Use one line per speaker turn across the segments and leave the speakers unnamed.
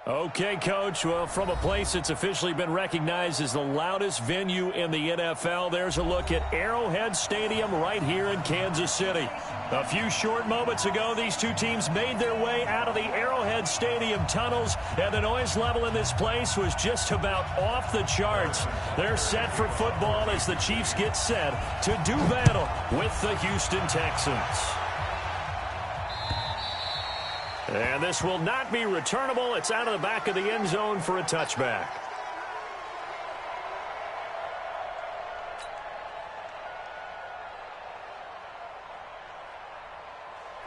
Okay, Coach. Well, from a place that's officially been recognized as the loudest venue in the NFL, there's a look at Arrowhead Stadium right here in Kansas City. A few short moments ago, these two teams made their way out of the Arrowhead Stadium tunnels, and the noise level in this place was just about off the charts. They're set for football as the Chiefs get set to do battle with the Houston Texans. And this will not be returnable. It's out of the back of the end zone for a touchback.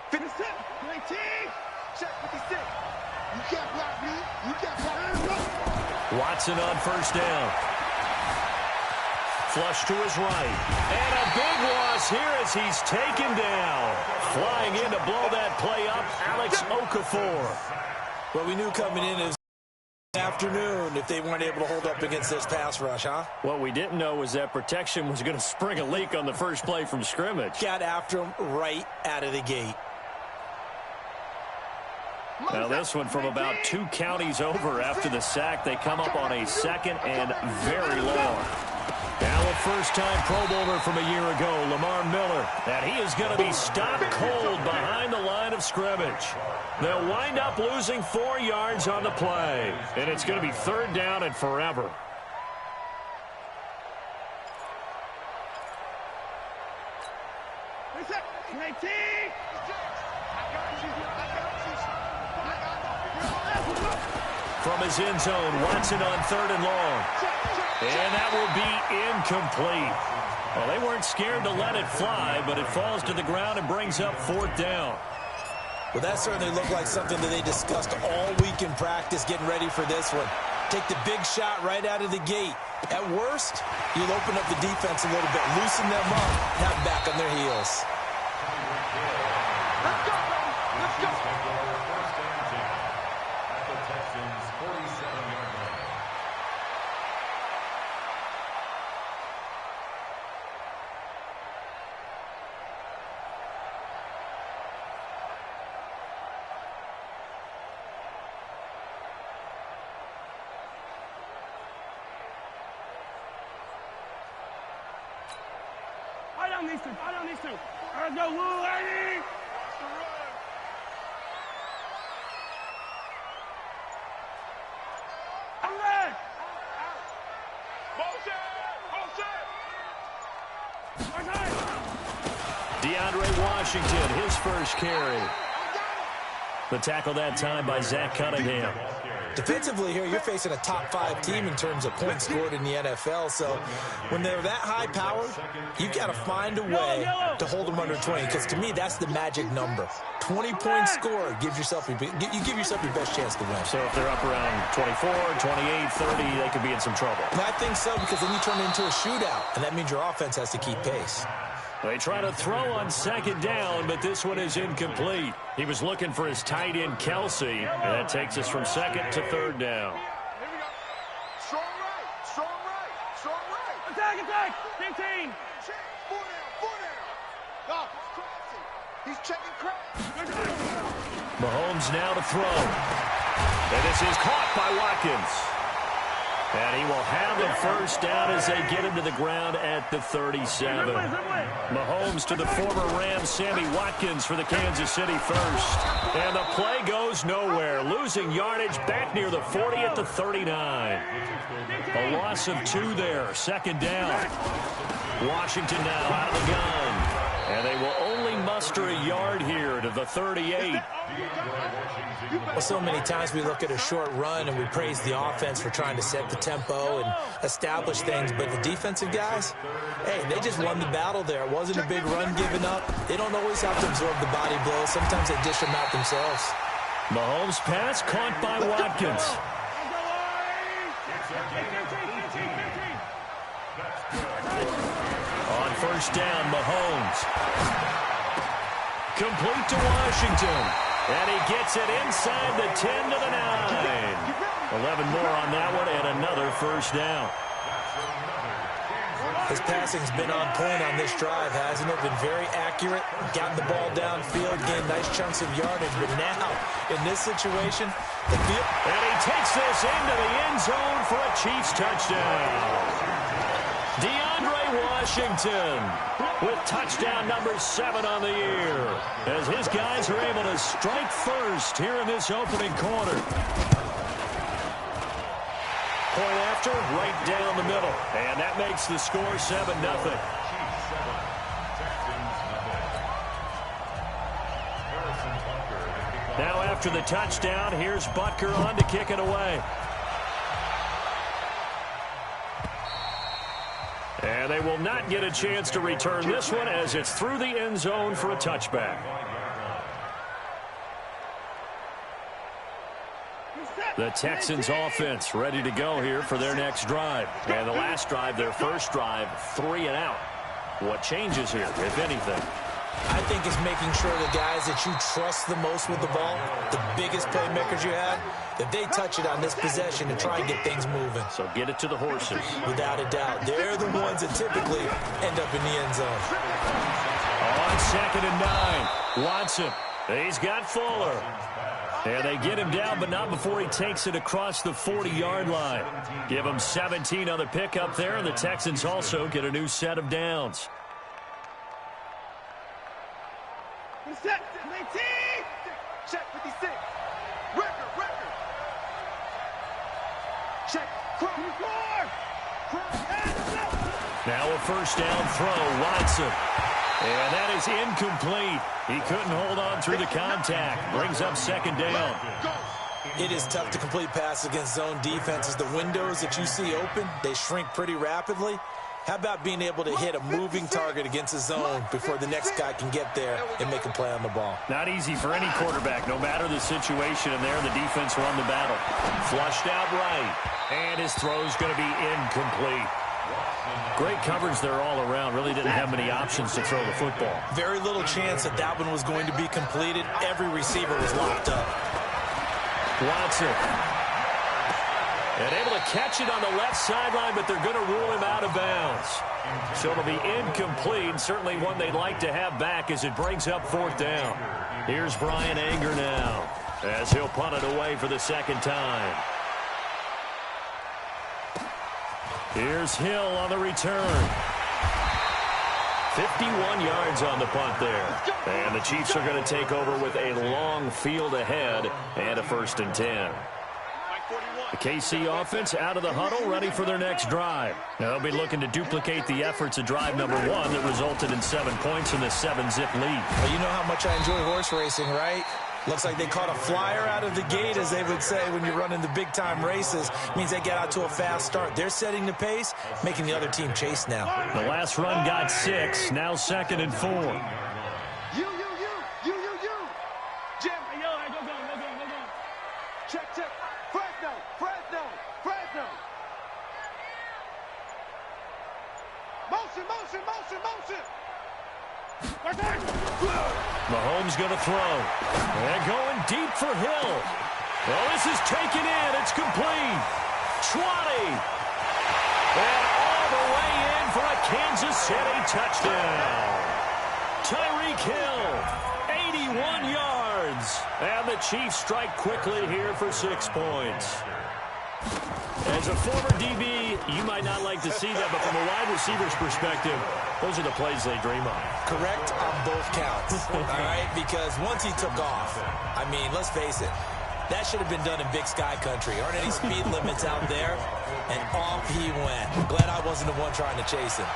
Finish it. 19. Check 56. You can't block me. You can't block me.
Watson on first down. Flush to his right. And a big loss here as he's taken down. Flying in to blow that play up, Alex Okafor.
Well, we knew coming in this afternoon if they weren't able to hold up against this pass rush, huh?
What we didn't know was that protection was going to spring a leak on the first play from scrimmage.
Got after him right out of the gate.
Now this one from about 2 counties over after the sack. They come up on a second and very long. Now a first-time Pro Bowler from a year ago, Lamar Miller. And he is going to be stopped cold behind the line of scrimmage. They'll wind up losing 4 yards on the play. And it's going to be third down and forever. From his end zone, Watson on third and long. And that will be incomplete. Well, they weren't scared to let it fly, but it falls to the ground and brings up fourth down.
Well, that certainly looked like something that they discussed all week in practice, getting ready for this one. Take the big shot right out of the gate. At worst, you'll open up the defense a little bit, loosen them up, not back on their heels.
Let's go, baby. Let's go. I don't need to. Let's go, Woo, lady. I'm red.
DeAndre Washington, his first carry. The tackle that time by Zach Cunningham.
Defensively here, you're facing a top-5 team in terms of points scored in the NFL. So when they're that high-powered, you got to find a way to hold them under 20. Because to me, that's the magic number. 20 points scored, you give yourself your best chance to win.
So if they're up around 24, 28, 30, they could be in some trouble.
And I think so, because then you turn it into a shootout, and that means your offense has to keep pace.
They try to throw on second down, but this one is incomplete. He was looking for his tight end, Kelsey, and that takes us from second to third down.
Here we go. Strong right, strong right, strong right. Attack, 15. Check, 4 down. No, he's checking crack.
Mahomes now to throw. And this is caught by Watkins. And he will have the first down as they get him to the ground at the 37. Mahomes to the former Rams, Sammy Watkins for the Kansas City first. And the play goes nowhere. Losing yardage back near the 40 at the 39. A loss of 2 there. Second down. Washington now out of the gun. And they will only muster a yard here to the 38.
Well, so many times we look at a short run and we praise the offense for trying to set the tempo and establish things, but the defensive guys, hey, they just won the battle there. It wasn't a big run given up. They don't always have to absorb the body blows. Sometimes they dish them out themselves.
Mahomes' pass caught by Watkins. On first down, Mahomes. Complete to Washington. And he gets it inside the 10 to the 9. 11 more on that one and another first down.
His passing's been on point on this drive, hasn't it? Been very accurate, gotten the ball downfield, gained nice chunks of yardage. But now, in this situation, the field...
And he takes this into the end zone for a Chiefs touchdown. DeAndre Washington with touchdown number 7 on the year, as his guys are able to strike first here in this opening quarter. Point after, right down the middle. And that makes the score 7-0. Now after the touchdown, here's Butker on to kick it away. And they will not get a chance to return this one as it's through the end zone for a touchback. The Texans offense ready to go here for their next drive. And the last drive, their first drive, 3 and out. What changes here, if anything?
I think it's making sure the guys that you trust the most with the ball, the biggest playmakers you have, that they touch it on this possession and try and get things moving.
So get it to the horses.
Without a doubt. They're the ones that typically end up in the end zone.
On 2nd and 9, Watson. He's got Fuller. And they get him down, but not before he takes it across the 40-yard line. Give him 17 on the pickup there, and the Texans also get a new set of downs.
Set, 19! Check 56. Record. Check.
Now a first down throw, Watson. And that is incomplete. He couldn't hold on through the contact. Brings up 2nd down.
It is tough to complete passes against zone defenses. The windows that you see open, they shrink pretty rapidly. How about being able to hit a moving target against a zone before the next guy can get there and make a play on the ball?
Not easy for any quarterback, no matter the situation, and there the defense won the battle. Flushed out right, and his throw's going to be incomplete. Great coverage there all around. Really didn't have many options to throw the football.
Very little chance that that one was going to be completed. Every receiver was locked up.
Watson. And able to catch it on the left sideline, but they're going to rule him out of bounds. So it'll be incomplete. Certainly one they'd like to have back as it brings up 4th down. Here's Brian Anger now as he'll punt it away for the 2nd time. Here's Hill on the return. 51 yards on the punt there. And the Chiefs are going to take over with a long field ahead and a 1st and 10. The KC offense out of the huddle, ready for their next drive. Now they'll be looking to duplicate the efforts of drive number 1 that resulted in 7 points in the 7-zip lead.
Well, you know how much I enjoy horse racing, right? Looks like they caught a flyer out of the gate, as they would say when you're running the big-time races. Means they get out to a fast start. They're setting the pace, making the other team chase now.
The last run got 6, now 2nd and 4.
You. Jim. Hey, yo, go. Check. Fresno. Motion.
Mahomes going to throw. And going deep for Hill. Well, this is taken in. It's complete. 20. And all the way in for a Kansas City touchdown. Tyreek Hill, 81 yards. And the Chiefs strike quickly here for 6 points. As a former DB, you might not like to see that, but from a wide receiver's perspective, those are the plays they dream of.
Correct on both counts, all right? Because once he took off, I mean, let's face it, that should have been done in Big Sky Country. Aren't any speed limits out there? And off he went. Glad I wasn't the one trying to chase him.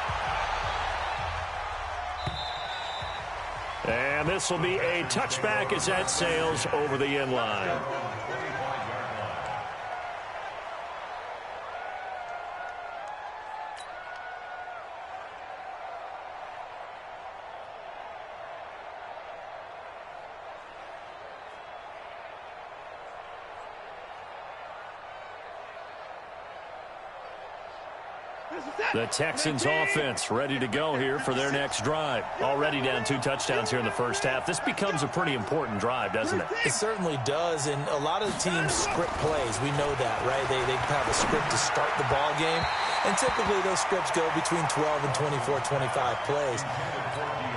And this will be a touchback as that sails over the end line. The Texans offense ready to go here for their next drive. Already down 2 touchdowns here in the first half. This becomes a pretty important drive, doesn't it?
It certainly does, and a lot of the teams script plays. We know that, right? They have a script to start the ball game, and typically those scripts go between 12 and 24, 25 plays.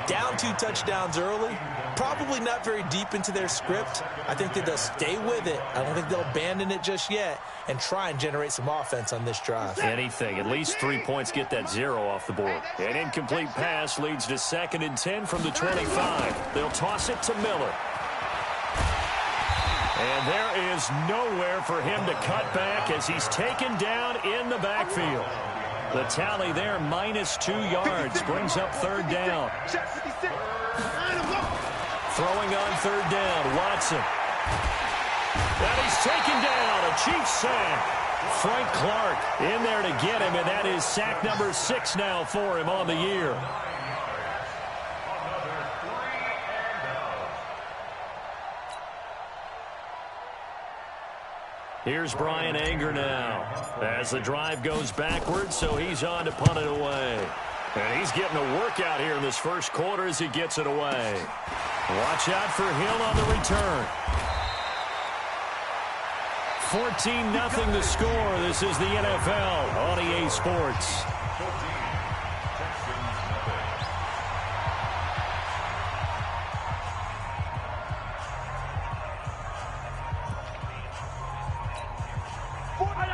Down 2 touchdowns early, probably not very deep into their script. I think that they'll stay with it. I don't think they'll abandon it just yet and try and generate some offense on this drive.
Anything. At least 3 points get that 0 off the board. An incomplete pass leads to 2nd and 10 from the 25. They'll toss it to Miller. And there is nowhere for him to cut back as he's taken down in the backfield. The tally there, -2 yards, brings up 3rd down. Throwing on 3rd down, Watson. And he's taken down, a Chiefs sack. Frank Clark in there to get him, and that is sack number 6 now for him on the year. Here's Brian Anger now as the drive goes backwards, so he's on to punt it away. And he's getting a workout here in this first quarter as he gets it away. Watch out for Hill on the return. 14-0 the score. This is the NFL on EA Sports.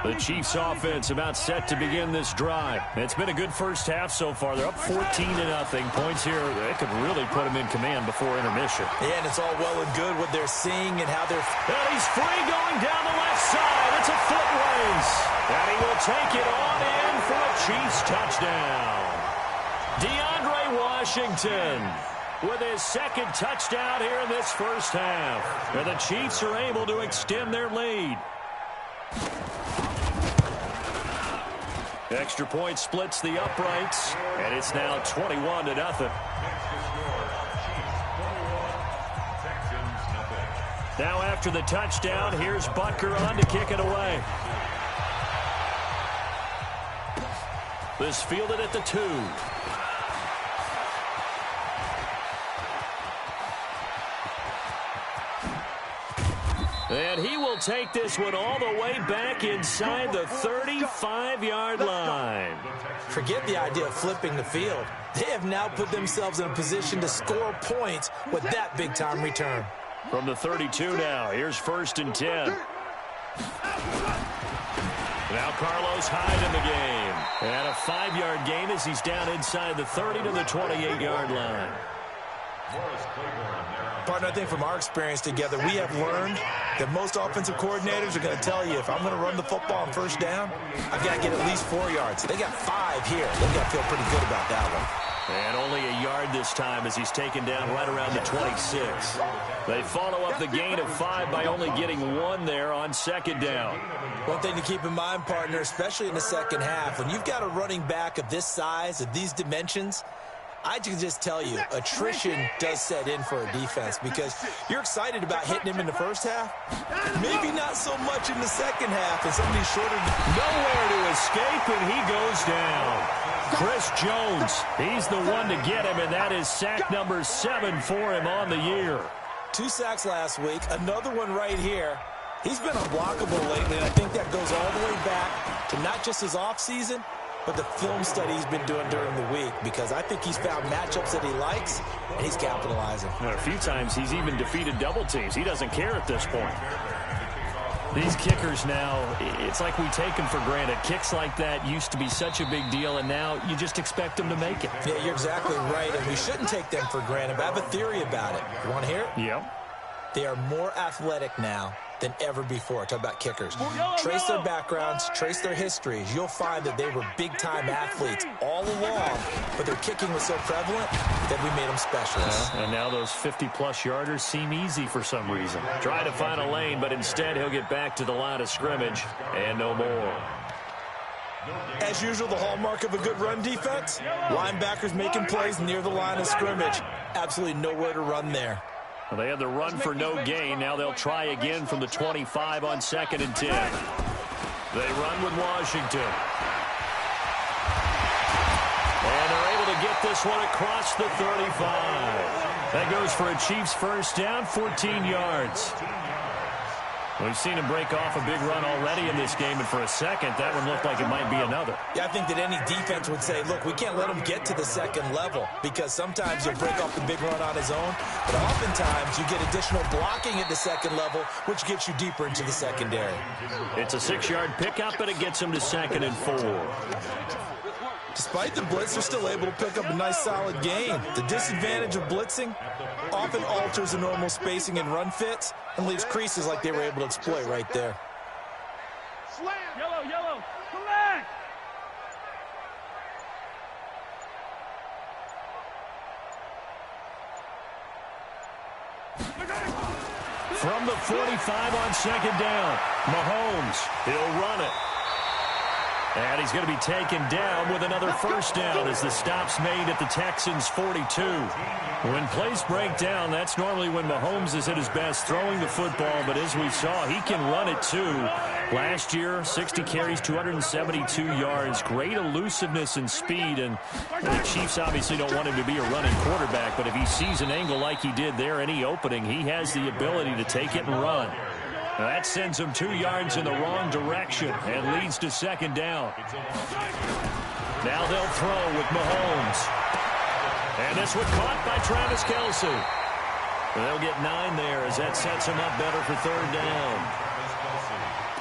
The Chiefs offense about set to begin this drive. It's been a good first half so far. They're up 14-0. Points here, they could really put them in command before intermission.
Yeah, and it's all well and good what they're seeing and how they're...
And he's free going down the left side. It's a foot race. And he will take it on in for a Chiefs touchdown. DeAndre Washington with his 2nd touchdown here in this first half. And the Chiefs are able to extend their lead. Extra point splits the uprights, and it's now 21-0. Now after the touchdown, here's Butker on to kick it away. This fielded at the 2. And he will take this one all the way back inside the 35-yard line.
Forget the idea of flipping the field. They have now put themselves in a position to score points with that big-time return.
From the 32 now, here's 1st and 10. Now Carlos Hyde in the game. And a 5-yard gain as he's down inside the 30 to the 28-yard line.
Partner, I think from our experience together, we have learned that most offensive coordinators are going to tell you, if I'm going to run the football on 1st down, I've got to get at least 4 yards. They got 5 here. They've got to feel pretty good about that one.
And only a yard this time as he's taken down right around the 26. They follow up the gain of 5 by only getting 1 there on 2nd down.
One thing to keep in mind, partner, especially in the second half, when you've got a running back of this size, of these dimensions, I can just tell you, attrition does set in for a defense because you're excited about hitting him in the first half. Maybe not so much in the second half, and somebody's shorter.
Nowhere to escape, and he goes down. Chris Jones, he's the one to get him, and that is sack number 7 for him on the year.
2 sacks last week, another one right here. He's been unblockable lately, and I think that goes all the way back to not just his offseason, but the film study he's been doing during the week, because I think he's found matchups that he likes, and he's capitalizing.
A few times he's even defeated double teams. He doesn't care at this point. These kickers now, it's like we take them for granted. Kicks like that used to be such a big deal, and now you just expect them to make it.
Yeah, you're exactly right, and we shouldn't take them for granted, but I have a theory about it. You want to hear it?
Yep.
They are more athletic now than ever before. Talk about kickers. Trace their backgrounds, trace their histories. You'll find that they were big-time athletes all along, but their kicking was so prevalent that we made them specialists.
And now those 50-plus yarders seem easy for some reason. Try to find a lane, but instead he'll get back to the line of scrimmage and no more.
As usual, the hallmark of a good run defense, linebackers making plays near the line of scrimmage. Absolutely nowhere to run there.
Well, they had the run for no gain. Now they'll try again from the 25 on 2nd and 10. They run with Washington. get this one across the 35. That goes for a Chiefs first down, 14 yards. We've seen him break off a big run already in this game, and for a second, that one looked like it might be another.
Yeah, I think that any defense would say, look, we can't let him get to the second level because sometimes he'll break off the big run on his own, but oftentimes you get additional blocking at the second level, which gets you deeper into the secondary.
It's a 6-yard pickup, and it gets him to 2nd and 4.
Despite the blitz, they're still able to pick up a nice solid gain. The disadvantage of blitzing often alters the normal spacing and run fits and leaves creases like they were able to exploit right there.
Slam.
Yellow, come back!
From the 45 on 2nd down, Mahomes, he'll run it. And he's going to be taken down with another first down as the stop's made at the Texans' 42. When plays break down, that's normally when Mahomes is at his best throwing the football, but as we saw, he can run it too. Last year, 60 carries, 272 yards, great elusiveness and speed, and the Chiefs obviously don't want him to be a running quarterback, but if he sees an angle like he did there, any opening, he has the ability to take it and run. That sends him 2 yards in the wrong direction and leads to 2nd down. Now they'll throw with Mahomes. And this one caught by Travis Kelce. They'll get 9 there as that sets him up better for 3rd down.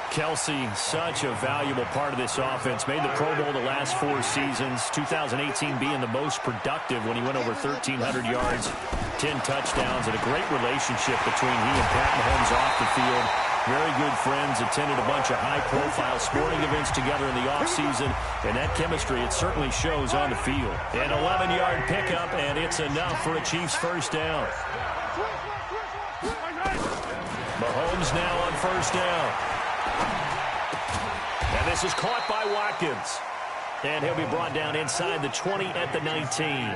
Kelce, such a valuable part of this offense. Made the Pro Bowl the last 4 seasons. 2018 being the most productive when he went over 1,300 yards, 10 touchdowns, and a great relationship between he and Pat Mahomes off the field. Very good friends, attended a bunch of high-profile sporting events together in the offseason, and that chemistry, it certainly shows on the field. An 11-yard pickup, and it's enough for a Chiefs first down. Mahomes now on first down. And this is caught by Watkins. And he'll be brought down inside the 20 at the 19.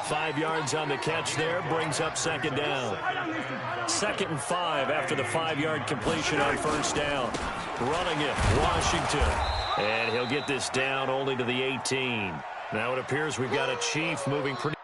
5 yards on the catch there, brings up 2nd down. 2nd and 5 after the 5-yard completion on first down. Running it, Washington. And he'll get this down only to the 18. Now it appears we've got a Chief moving pretty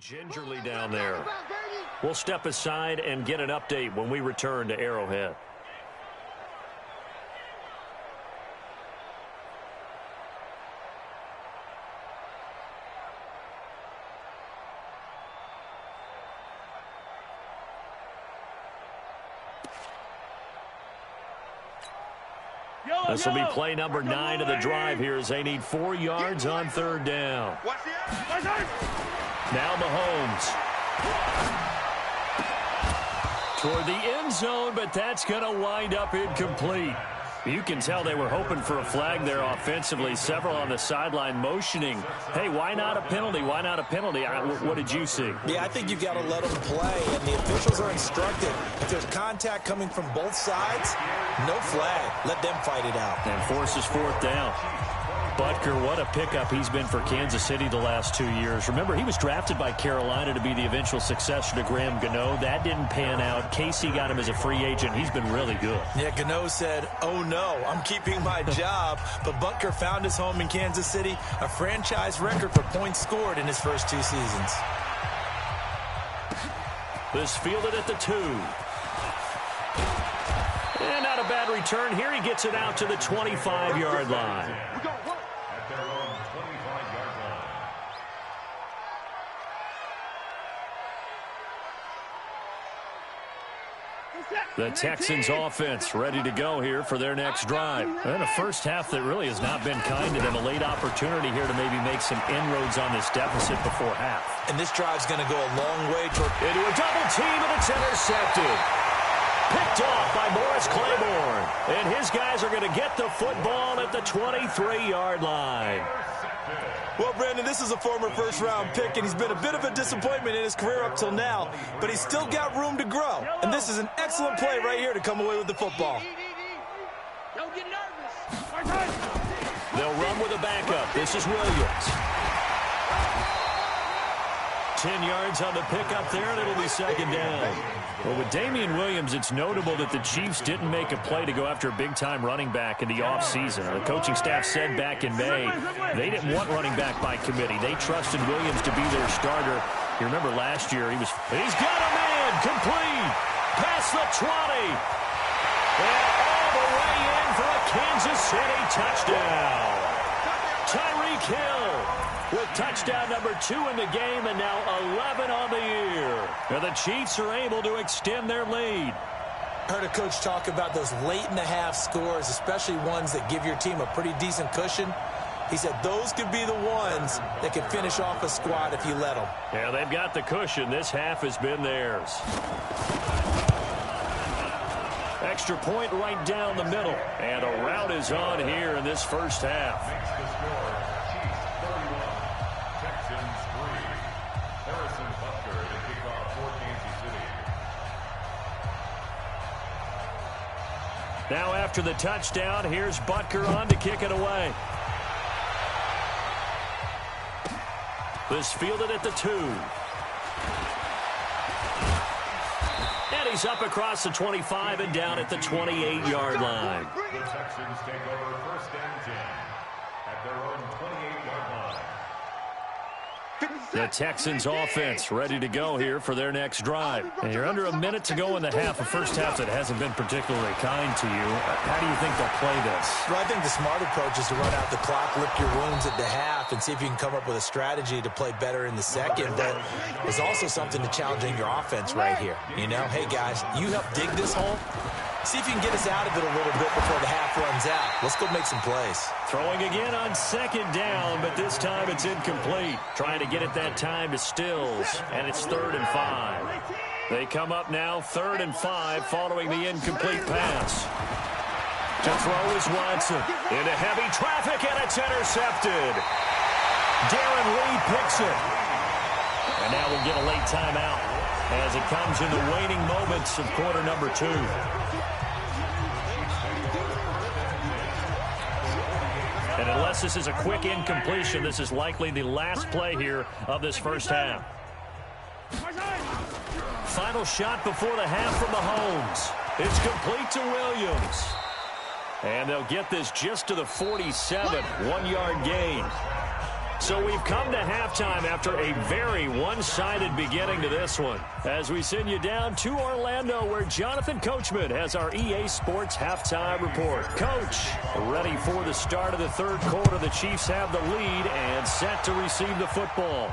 Gingerly down there. We'll step aside and get an update when we return to Arrowhead. This will be play number 9 of the drive here as they need 4 yards on third down. Now Mahomes. Toward the end zone, but that's going to wind up incomplete. You can tell they were hoping for a flag there offensively. Several on the sideline motioning, hey, why not a penalty? Why not a penalty? What did you see?
Yeah, I think you've got to let them play, and the officials are instructed. If there's contact coming from both sides, no flag. Let them fight it out.
And forces fourth down. Butker, what a pickup he's been for Kansas City the last 2 years. Remember, he was drafted by Carolina to be the eventual successor to Graham Gano. That didn't pan out. Casey got him as a free agent. He's been really good.
Yeah, Gano said, oh no, I'm keeping my job. But Butker found his home in Kansas City, a franchise record for points scored in his first 2 seasons.
This fielded at the 2. And not a bad return here. He gets it out to the 25-yard line. The Texans offense ready to go here for their next drive. And a first half that really has not been kind to them. A late opportunity here to maybe make some inroads on this deficit before half.
And this drive's going to go a long way toward
into a double team, and it's intercepted. Picked off by Morris Claiborne. And his guys are going to get the football at the 23-yard line.
Well, Brandon, this is a former first-round pick, and he's been a bit of a disappointment in his career up till now, but he's still got room to grow. And this is an excellent play right here to come away with the football.
Don't get nervous.
They'll run with a backup. This is Williams. 10 yards on the pickup there, and it'll be second down. Well, with Damian Williams, it's notable that the Chiefs didn't make a play to go after a big-time running back in the offseason. The coaching staff said back in May they didn't want running back by committee. They trusted Williams to be their starter. You remember last year, he's got a man, complete, past the 20, and all the way in for a Kansas City touchdown. Tyreek Hill with touchdown number 2 in the game, and now 11 on the year. Now the Chiefs are able to extend their lead.
Heard a coach talk about those late-in-the-half scores, especially ones that give your team a pretty decent cushion. He said those could be the ones that could finish off a squad if you let them.
Yeah, they've got the cushion. This half has been theirs. Extra point right down the middle. And a rout is on here in this first half. Now after the touchdown, here's Butker on to kick it away. This fielded at the 2. And he's up across the 25 and down at the 28-yard line.
The Texans take over first and 10 at their own 28-yard line.
The Texans offense ready to go here for their next drive. And you're under a minute to go in the half, a first half that hasn't been particularly kind to you. How do you think they'll play this?
Well, I think the smart approach is to run out the clock, lick your wounds at the half, and see if you can come up with a strategy to play better in the second. But there's also something to challenging your offense right here. You know, hey, guys, you help dig this hole. See if you can get us out of it a little bit before the half runs out. Let's go make some plays.
Throwing again on second down, but this time it's incomplete. Trying to get it that time to Stills, and it's 3rd and 5. They come up now 3rd and 5 following the incomplete pass. To throw is Watson. Into heavy traffic, and it's intercepted. Darren Lee picks it. And now we'll get a late timeout as it comes in the waning moments of quarter number 2. And unless this is a quick incompletion, this is likely the last play here of this first half. Final shot before the half from Mahomes. It's complete to Williams. And they'll get this just to the 47, 1-yard gain. So we've come to halftime after a very one-sided beginning to this one. As we send you down to Orlando, where Jonathan Coachman has our EA Sports halftime report. Coach, ready for the start of the third quarter. The Chiefs have the lead and set to receive the football.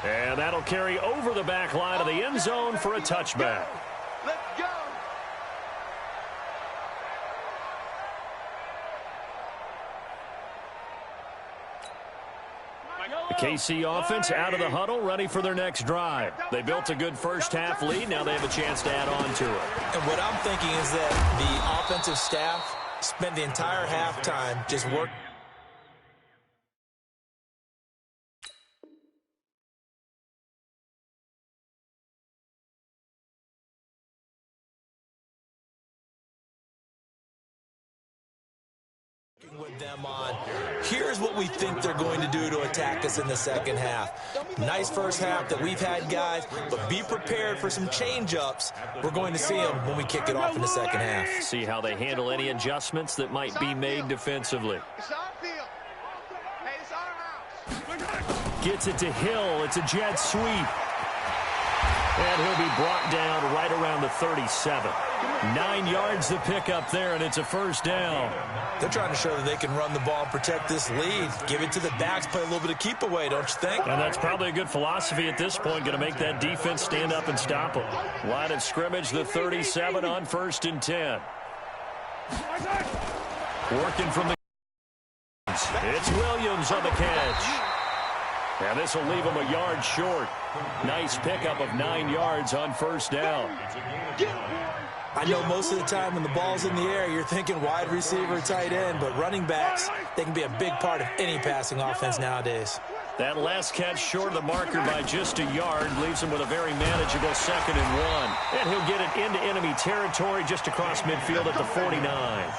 And that'll carry over the back line of the end zone for a touchback.
Let's go.
The KC offense out of the huddle, ready for their next drive. They built a good first-half lead. Now they have a chance to add on to it.
And what I'm thinking is that the offensive staff spent the entire halftime just working with them on, here's what we think they're going to do to attack us in the second half. Nice first half that we've had, guys, but be prepared for some change-ups. We're going to see them when we kick it off in the second half.
See how they handle any adjustments that might be made defensively.
It's our field. Hey, it's our house.
Gets it to Hill. It's a jet sweep. And he'll be brought down right around the 37. 9 yards to pick up there, and it's a first down.
They're trying to show that they can run the ball, protect this lead, give it to the backs, play a little bit of keep away, don't you think?
And that's probably a good philosophy at this point, going to make that defense stand up and stop them. Line of scrimmage, the 37 on 1st and 10. Working from the... It's Williams on the catch. And this will leave him a yard short. Nice pickup of 9 yards on first down.
I know most of the time when the ball's in the air, you're thinking wide receiver, tight end, but running backs, they can be a big part of any passing offense nowadays.
That last catch short of the marker by just a yard leaves him with a very manageable 2nd and 1. And he'll get it into enemy territory just across midfield at the 49.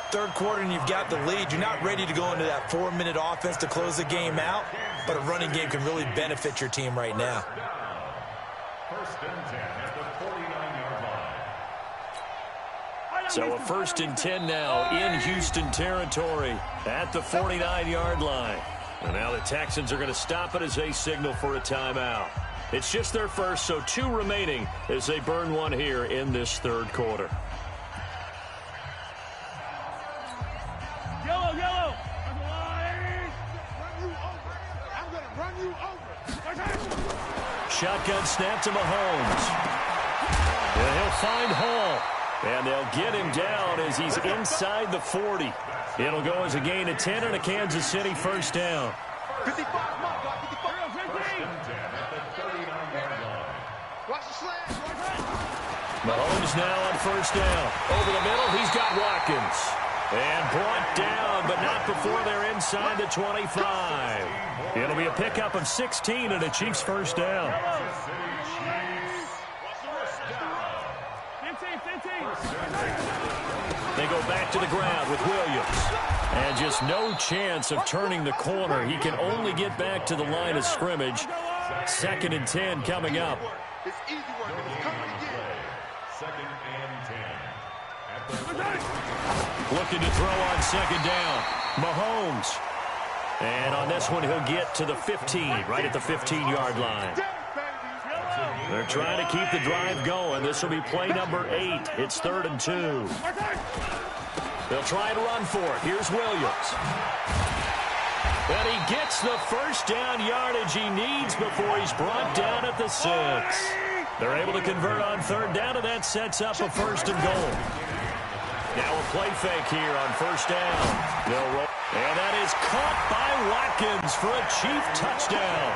Third quarter and you've got the lead. You're not ready to go into that 4-minute offense to close the game out, but a running game can really benefit your team right now.
1st and 10 at the 49-yard line.
So a 1st and 10 now in Houston territory at the 49-yard line. And now the Texans are going to stop it as they signal for a timeout. It's just their first, so 2 remaining as they burn one here in this third quarter.
Yellow.
I'm going to run you over.
Shotgun snap to Mahomes. And he'll find Hall. And they'll get him down as he's inside the 40. It'll go as a gain of 10 and a Kansas City first down.
55, mark, 55.
1st and 10 at the 39-yard line.
Watch the slant.
Mahomes now on first down. Over the middle, he's got Watkins. And brought down, but not before they're inside the 25. It'll be a pickup of 16 and a Chiefs first down.
15.
They go back to the ground with Williams. And just no chance of turning the corner. He can only get back to the line of scrimmage. 2nd and 10 coming up.
It's easy work. It's coming again.
2nd and 10 at the 40.
Looking to throw on 2nd down. Mahomes. And on this one, he'll get to the 15, right at the 15-yard line. They're trying to keep the drive going. This will be play number 8. It's 3rd and 2. They'll try to run for it. Here's Williams. And he gets the first down yardage he needs before he's brought down at the 6. They're able to convert on 3rd down, and that sets up a 1st and goal. Now a play fake here on 1st down. They'll roll. And that is caught by Watkins for a Chief touchdown.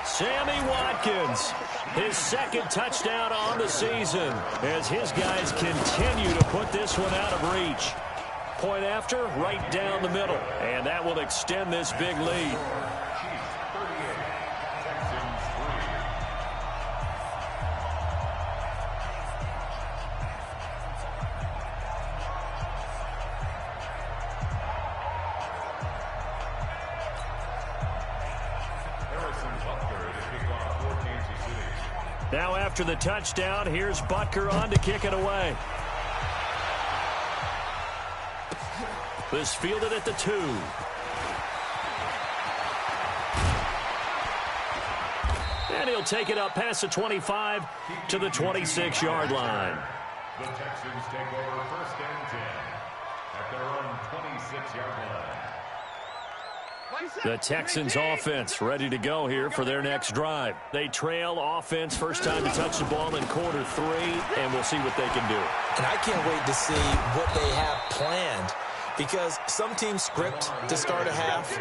Sammy Watkins, his 2nd touchdown on the season as his guys continue to put this one out of reach. Point after, right down the middle. And that will extend this big lead. Now after the touchdown, here's Butker on to kick it away. This fielded at the 2. And he'll take it up past the 25 to the 26-yard line.
The Texans take over 1st and 10 at their own 26-yard line.
The Texans offense ready to go here for their next drive. They trail offense, first time to touch the ball in quarter 3, and we'll see what they can do.
And I can't wait to see what they have planned, because some teams script to start a half.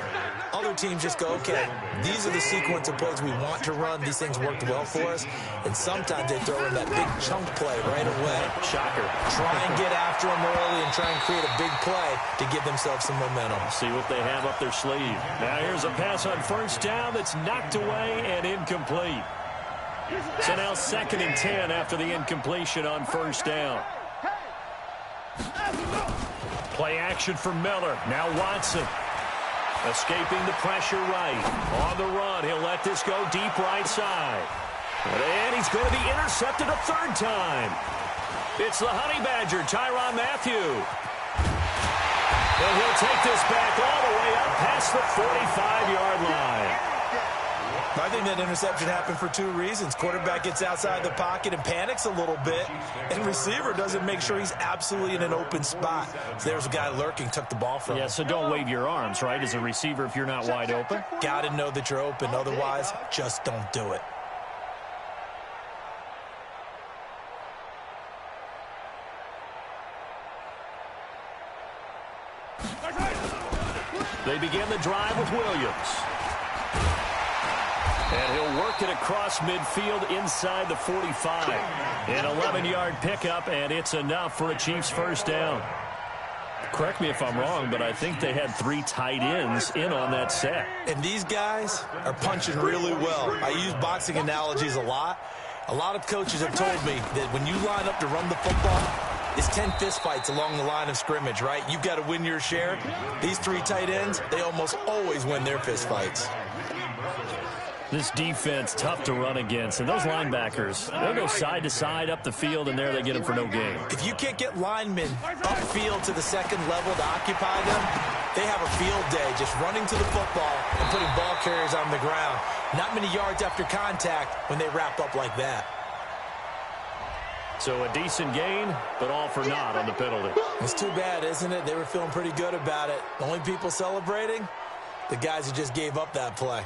Other teams just go, okay, these are the sequence of plays we want to run. These things worked well for us. And sometimes they throw in that big chunk play right away.
Shocker.
Try and get after them early and try and create a big play to give themselves some momentum.
See what they have up their sleeve. Now here's a pass on first down that's knocked away and incomplete. So now 2nd and 10 after the incompletion on first down. Play action for Miller. Now Watson. Escaping the pressure right. On the run, he'll let this go deep right side. And he's going to be intercepted a 3rd time. It's the Honey Badger, Tyrann Mathieu. And he'll take this back all the way up past the 45-yard line.
I think that interception happened for 2 reasons. Quarterback gets outside the pocket and panics a little bit, and receiver doesn't make sure he's absolutely in an open spot. So there's a guy lurking, took the ball from him.
Yeah, so don't wave your arms, right, as a receiver if you're not wide open.
Got to know that you're open. Otherwise, just don't do it.
They begin the drive with Williams. And he'll work it across midfield inside the 45. An 11-yard pickup, and it's enough for a Chiefs first down. Correct me if I'm wrong, but I think they had 3 tight ends in on that set.
And these guys are punching really well. I use boxing analogies a lot. A lot of coaches have told me that when you line up to run the football, it's 10 fistfights along the line of scrimmage, right? You've got to win your share. These 3 tight ends, they almost always win their fistfights.
This defense, tough to run against. And those linebackers, they'll go side to side up the field, and there they get them for no gain.
If you can't get linemen upfield to the 2nd level to occupy them, they have a field day just running to the football and putting ball carriers on the ground. Not many yards after contact when they wrap up like that.
So a decent gain, but all for naught on the penalty.
It's too bad, isn't it? They were feeling pretty good about it. The only people celebrating, the guys who just gave up that play.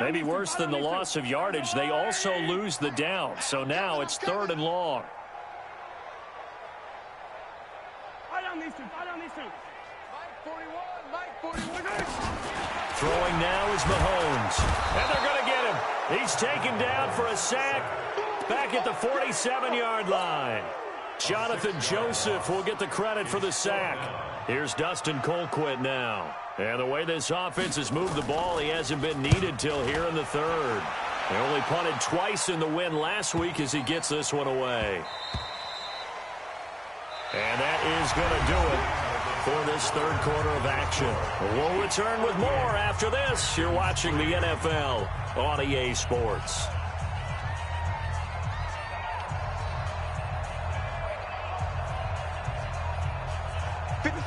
Maybe worse than the loss of yardage, they also lose the down. So now it's 3rd and long. Throwing now is Mahomes. And they're going to get him. He's taken down for a sack back at the 47-yard line. Jonathan Joseph will get the credit for the sack. Here's Dustin Colquitt now. And the way this offense has moved the ball, he hasn't been needed till here in the 3rd. They only punted twice in the win last week as he gets this one away. And that is going to do it for this 3rd quarter of action. We'll return with more after this. You're watching the NFL on EA Sports.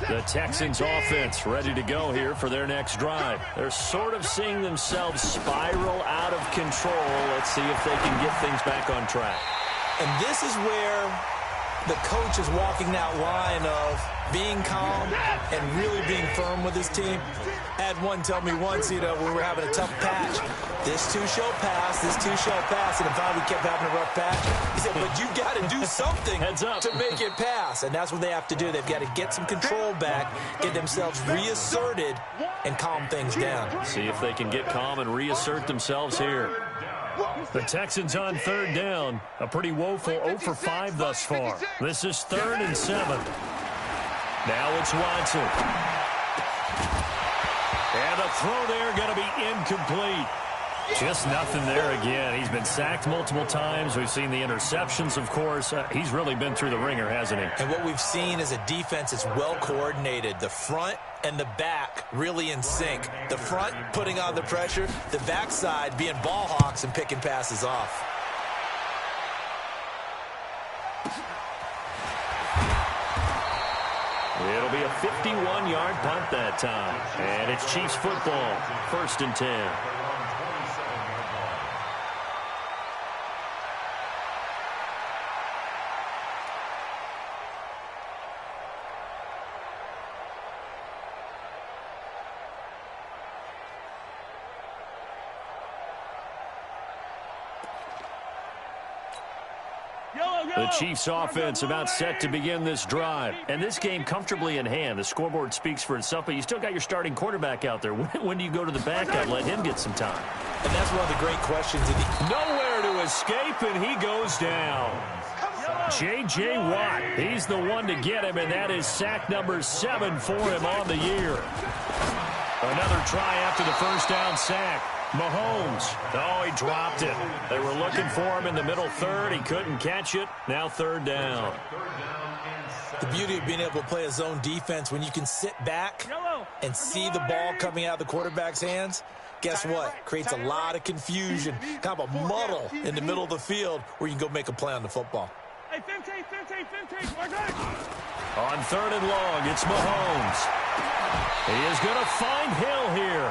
The Texans offense ready to go here for their next drive. They're sort of seeing themselves spiral out of control. Let's see if they can get things back on track.
And this is where the coach is walking that line of being calm and really being firm with his team. I had one tell me once, when we were having a tough patch, this too shall pass, this too shall pass, and finally we kept having a rough patch. He said, but you got to do something to make it pass, and that's what they have to do. They've got to get some control back, get themselves reasserted, and calm things down.
See if they can get calm and reassert themselves here. The Texans on 3rd down. A pretty woeful 0 for 5 thus far. This is 3rd and 7. Now it's Watson. And the throw there going to be incomplete. Just nothing there again. He's been sacked multiple times. We've seen the interceptions, of course. He's really been through the ringer, hasn't he?
And what we've seen is a defense that's well coordinated. The front and the back really in sync. The front putting on the pressure, the backside being ball hawks and picking passes off.
It'll be a 51-yard punt that time. And it's Chiefs football, 1st and 10. The Chiefs offense about set to begin this drive. And this game comfortably in hand. The scoreboard speaks for itself, but you still got your starting quarterback out there. When do you go to the backup? Let him get some time.
And that's one of the great questions.
Nowhere to escape, and he goes down. J.J. Watt, he's the one to get him, and that is sack number 7 for him on the year. Another try after the first down sack. Mahomes. Oh, he dropped it. They were looking for him in the middle third. He couldn't catch it. Now 3rd down.
The beauty of being able to play a zone defense, when you can sit back and see the ball coming out of the quarterback's hands, guess what? Creates a lot of confusion, kind of a muddle in the middle of the field where you can go make a play on the football.
On 3rd and long, it's Mahomes. He is going to find Hill here.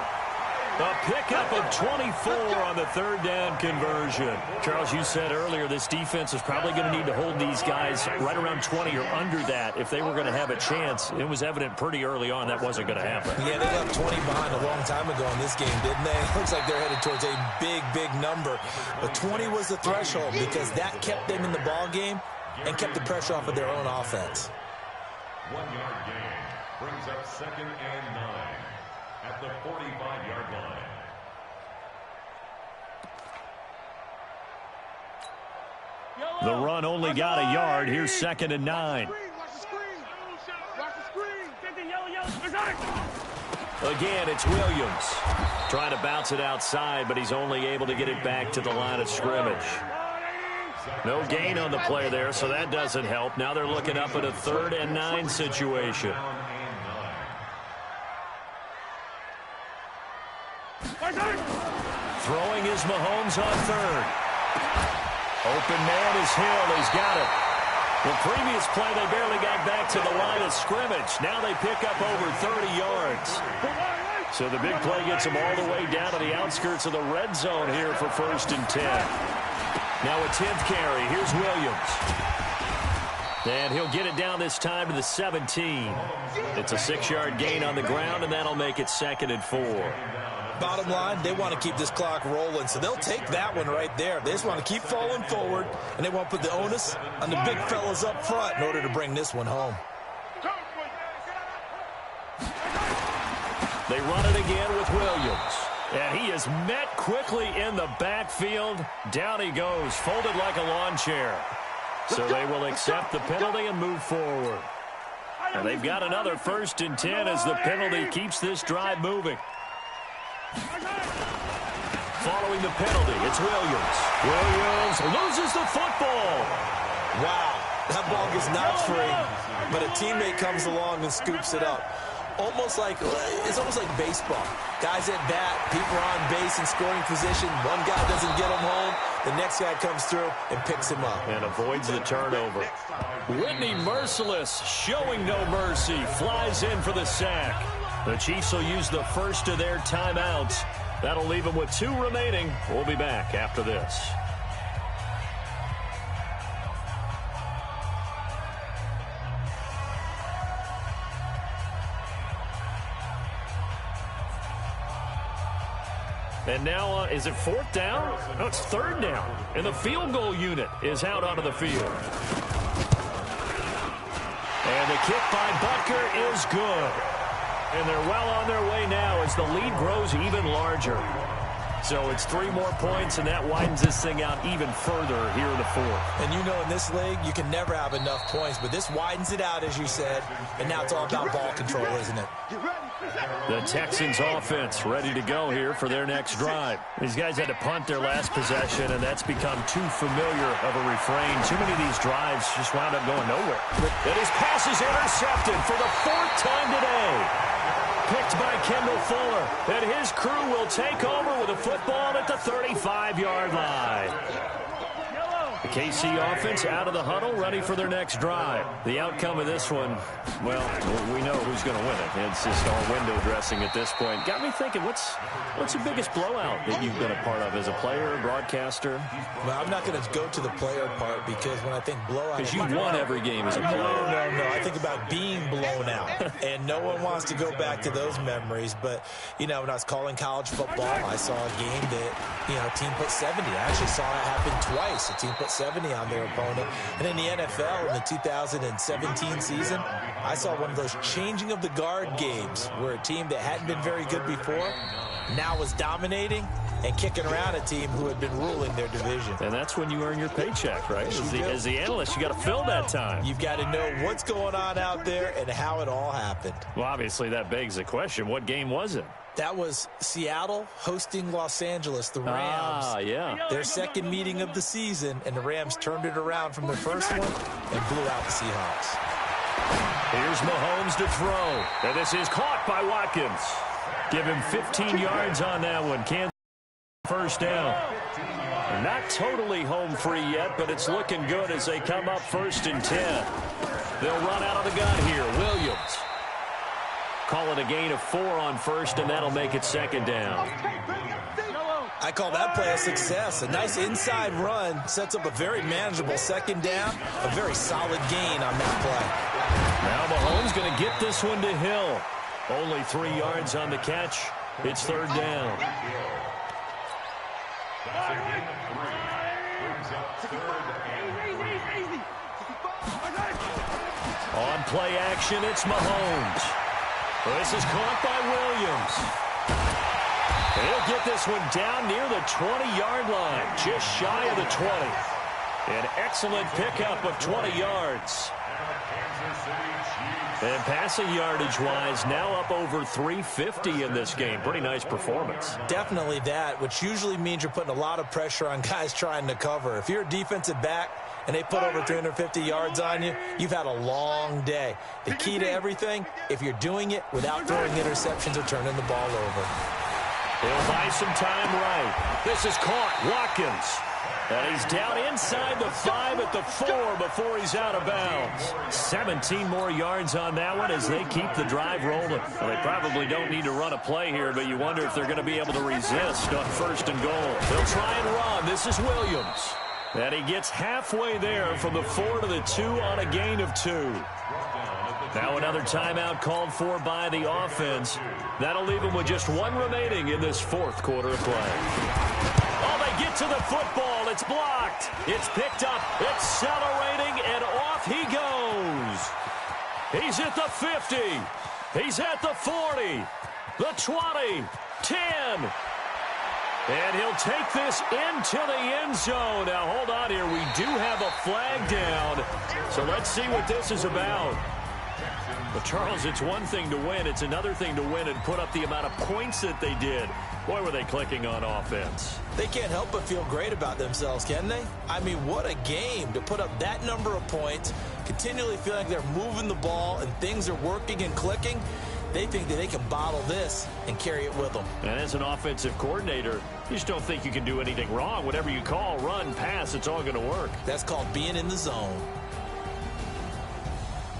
A pickup of 24 on the 3rd down conversion. Charles, you said earlier this defense is probably going to need to hold these guys right around 20 or under that if they were going to have a chance. It was evident pretty early on that wasn't going to happen.
Yeah, they left 20 behind a long time ago in this game, didn't they? It looks like they're headed towards a big, big number. But 20 was the threshold because that kept them in the ball game and kept the pressure off of their own offense.
1-yard gain brings up 2nd and 9 at the 45-yard line.
The run only got a yard. Here's 2nd and 9. Again, it's Williams. Trying to bounce it outside, but he's only able to get it back to the line of scrimmage. No gain on the play there, so that doesn't help. Now they're looking up at a 3rd and 9 situation. Throwing is Mahomes on 3rd. Open man is Hill. He's got it. The previous play, they barely got back to the line of scrimmage. Now they pick up over 30 yards. So the big play gets them all the way down to the outskirts of the red zone here for 1st and 10. Now a 10th carry. Here's Williams. And he'll get it down this time to the 17. It's a 6-yard gain on the ground, and that'll make it 2nd and 4.
Bottom line, they want to keep this clock rolling, so they'll take that one right there. They just want to keep falling forward, and they want to put the onus on the big fellas up front in order to bring this one home.
They run it again with Williams. And he is met quickly in the backfield. Down he goes, folded like a lawn chair. So they will accept the penalty and move forward. And they've got another 1st and 10 as the penalty keeps this drive moving. Following the penalty, it's Williams. Williams loses the football.
Wow, that ball gets knocked free, but a teammate comes along and scoops it up. It's almost like baseball. Guys at bat, people are on base in scoring position. One guy doesn't get him home. The next guy comes through and picks him up.
And avoids the turnover. Whitney Merciless, showing no mercy, flies in for the sack. The Chiefs will use the first of their timeouts. That'll leave them with 2 remaining. We'll be back after this. And now, is it 4th down? No, it's 3rd down. And the field goal unit is out onto the field. And the kick by Butker is good. And they're well on their way now as the lead grows even larger. So it's 3 more points, and that widens this thing out even further here in the fourth.
And you know in this league, you can never have enough points, but this widens it out, as you said, and now it's all about ball control, isn't it?
The Texans offense ready to go here for their next drive. These guys had to punt their last possession, and that's become too familiar of a refrain. Too many of these drives just wound up going nowhere. And his pass is intercepted for the 4th time today. Picked by Kendall Fuller. And his crew will take over with a football at the 35-yard line. The KC offense out of the huddle, ready for their next drive. The outcome of this one, well, we know who's going to win it. It's just all window dressing at this point. Got me thinking, what's the biggest blowout that you've been a part of as a player, broadcaster?
Well, I'm not going to go to the player part because when I think blowout...
Because you won every game as a player.
No. I think about being blown out. And no one wants to go back to those memories. But, you know, when I was calling college football, I saw a game that, you know, a team put 70. I actually saw it happen twice. A team put 70 on their opponent. And in the NFL, in the 2017 season, I saw one of those changing of the guard games where a team that hadn't been very good before now was dominating and kicking around a team who had been ruling their division.
And that's when you earn your paycheck, right? As the analyst, you got to fill that time.
You've got to know what's going on out there and how it all happened.
Well, obviously, that begs the question, what game was it?
That was Seattle hosting Los Angeles, the Rams.
Yeah.
Their second meeting of the season, and the Rams turned it around from their first one and blew out the Seahawks.
Here's Mahomes to throw. And this is caught by Watkins. Give him 15 yards on that one. Kansas first down. Not totally home free yet, but it's looking good as they come up 1st and 10. They'll run out of the gun here. Williams. Call it a gain of 4 on 1st, and that'll make it 2nd down.
I call that play a success. A nice inside run sets up a very manageable 2nd down. A very solid gain on that play.
Now Mahomes going to get this one to Hill. Only 3 yards on the catch. It's 3rd down. On play action, it's Mahomes. This is caught by Williams. He'll get this one down near the 20-yard line, just shy of the 20. An excellent pickup of 20 yards. And passing yardage-wise, now up over 350 in this game. Pretty nice performance.
Definitely that, which usually means you're putting a lot of pressure on guys trying to cover. If you're a defensive back and they put over 350 yards on you, you've had a long day. The key to everything, if you're doing it without throwing interceptions or turning the ball over.
He'll buy some time right. This is caught. Watkins. And he's down inside the 5 at the 4 before he's out of bounds. 17 more yards on that one as they keep the drive rolling. Well, they probably don't need to run a play here, but you wonder if they're going to be able to resist on 1st and goal. They'll try and run. This is Williams. And he gets halfway there from the 4 to the 2 on a gain of 2. Now another timeout called for by the offense. That'll leave them with just 1 remaining in this 4th quarter of play. Oh, they get to the football. It's blocked. It's picked up. Accelerating, and off he goes. He's at the 50. He's at the 40. The 20. 10. And he'll take this into the end zone. Now, hold on here. We do have a flag down. So let's see what this is about. But, Charles, it's one thing to win. It's another thing to win and put up the amount of points that they did. Boy, were they clicking on offense.
They can't help but feel great about themselves, can they? I mean, what a game to put up that number of points, continually feel like they're moving the ball and things are working and clicking. They think that they can bottle this and carry it with them.
And as an offensive coordinator, you just don't think you can do anything wrong. Whatever you call, run, pass, it's all going to work.
That's called being in the zone.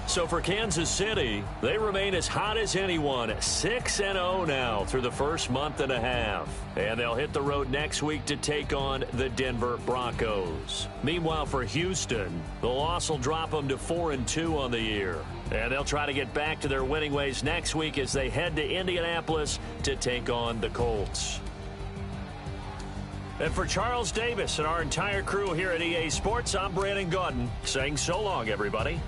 So for Kansas City, they remain as hot as anyone, 6-0 now through the first month and a half. And they'll hit the road next week to take on the Denver Broncos. Meanwhile, for Houston, the loss will drop them to 4-2 on the year. And they'll try to get back to their winning ways next week as they head to Indianapolis to take on the Colts. And for Charles Davis and our entire crew here at EA Sports, I'm Brandon Gaudin saying so long, everybody.